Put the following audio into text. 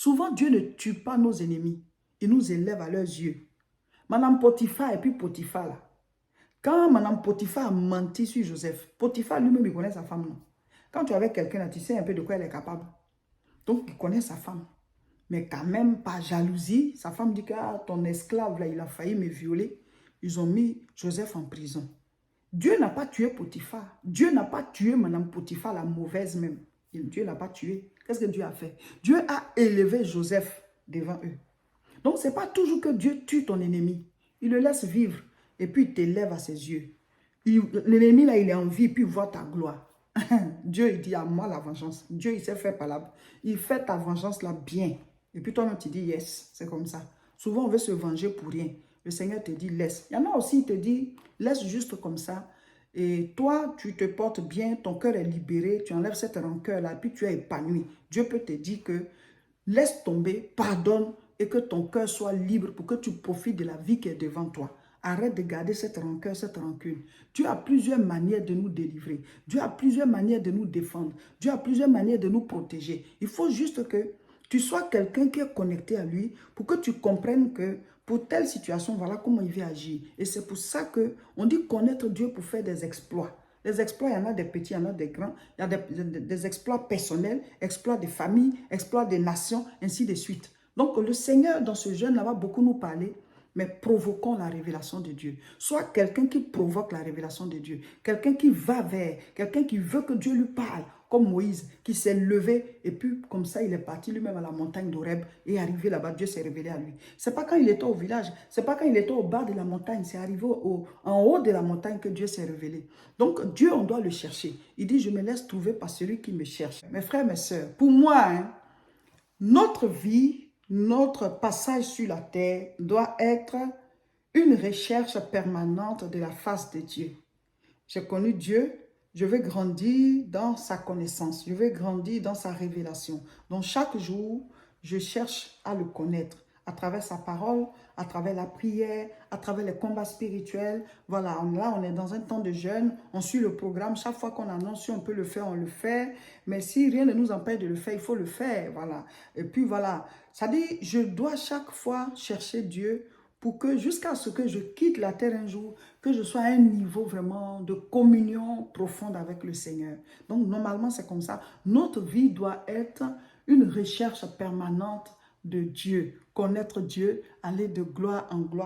Souvent, Dieu ne tue pas nos ennemis. Il nous élève à leurs yeux. Madame Potiphar et puis Potiphar là. Quand Madame Potiphar a menti sur Joseph, Potiphar lui-même, il connaît sa femme, non? Quand tu es avec quelqu'un là, tu sais un peu de quoi elle est capable. Donc, il connaît sa femme. Mais quand même, par jalousie, sa femme dit que ah, ton esclave là, il a failli me violer. Ils ont mis Joseph en prison. Dieu n'a pas tué Potiphar. Dieu n'a pas tué Madame Potiphar, la mauvaise même. Dieu n'a pas tué. Qu'est-ce que Dieu a fait? Dieu a élevé Joseph devant eux. Donc, ce n'est pas toujours que Dieu tue ton ennemi. Il le laisse vivre et puis il t'élève à ses yeux. L'ennemi, là, il est en vie puis il voit ta gloire. Dieu, il dit à moi la vengeance. Dieu, il sait faire par il fait ta vengeance là bien. Et puis toi-même, tu dis yes, c'est comme ça. Souvent, on veut se venger pour rien. Le Seigneur te dit laisse. Il y en a aussi, il te dit laisse juste comme ça. Et toi, tu te portes bien, ton cœur est libéré, tu enlèves cette rancœur-là, puis tu es épanoui. Dieu peut te dire que laisse tomber, pardonne et que ton cœur soit libre pour que tu profites de la vie qui est devant toi. Arrête de garder cette rancœur, cette rancune. Dieu a plusieurs manières de nous délivrer. Dieu a plusieurs manières de nous défendre. Dieu a plusieurs manières de nous protéger. Il faut juste que tu sois quelqu'un qui est connecté à lui pour que tu comprennes que pour telle situation, voilà comment il va agir. Et c'est pour ça qu'on dit connaître Dieu pour faire des exploits. Les exploits, il y en a des petits, il y en a des grands. Il y a des exploits personnels, exploits des familles, exploits des nations, ainsi de suite. Donc le Seigneur, dans ce jeûne-là, va beaucoup nous parler, mais provoquons la révélation de Dieu. Sois quelqu'un qui provoque la révélation de Dieu. Quelqu'un qui va vers, quelqu'un qui veut que Dieu lui parle, comme Moïse, qui s'est levé, et puis comme ça, il est parti lui-même à la montagne d'Horeb, et arrivé là-bas, Dieu s'est révélé à lui. Ce n'est pas quand il était au village, ce n'est pas quand il était au bas de la montagne, c'est arrivé en haut de la montagne que Dieu s'est révélé. Donc Dieu, on doit le chercher. Il dit, je me laisse trouver par celui qui me cherche. Mes frères, mes sœurs, pour moi, notre vie, notre passage sur la terre doit être une recherche permanente de la face de Dieu. J'ai connu Dieu, je veux grandir dans sa connaissance, je veux grandir dans sa révélation. Donc chaque jour, je cherche à le connaître à travers sa parole, à travers la prière, à travers les combats spirituels. Voilà, là on est dans un temps de jeûne, on suit le programme, chaque fois qu'on annonce si on peut le faire, on le fait. Mais si rien ne nous empêche de le faire, il faut le faire, voilà. Et puis voilà, ça dit, je dois chaque fois chercher Dieu pour que jusqu'à ce que je quitte la terre un jour, que je sois à un niveau vraiment de communion profonde avec le Seigneur. Donc normalement c'est comme ça. Notre vie doit être une recherche permanente de Dieu. Connaître Dieu, aller de gloire en gloire.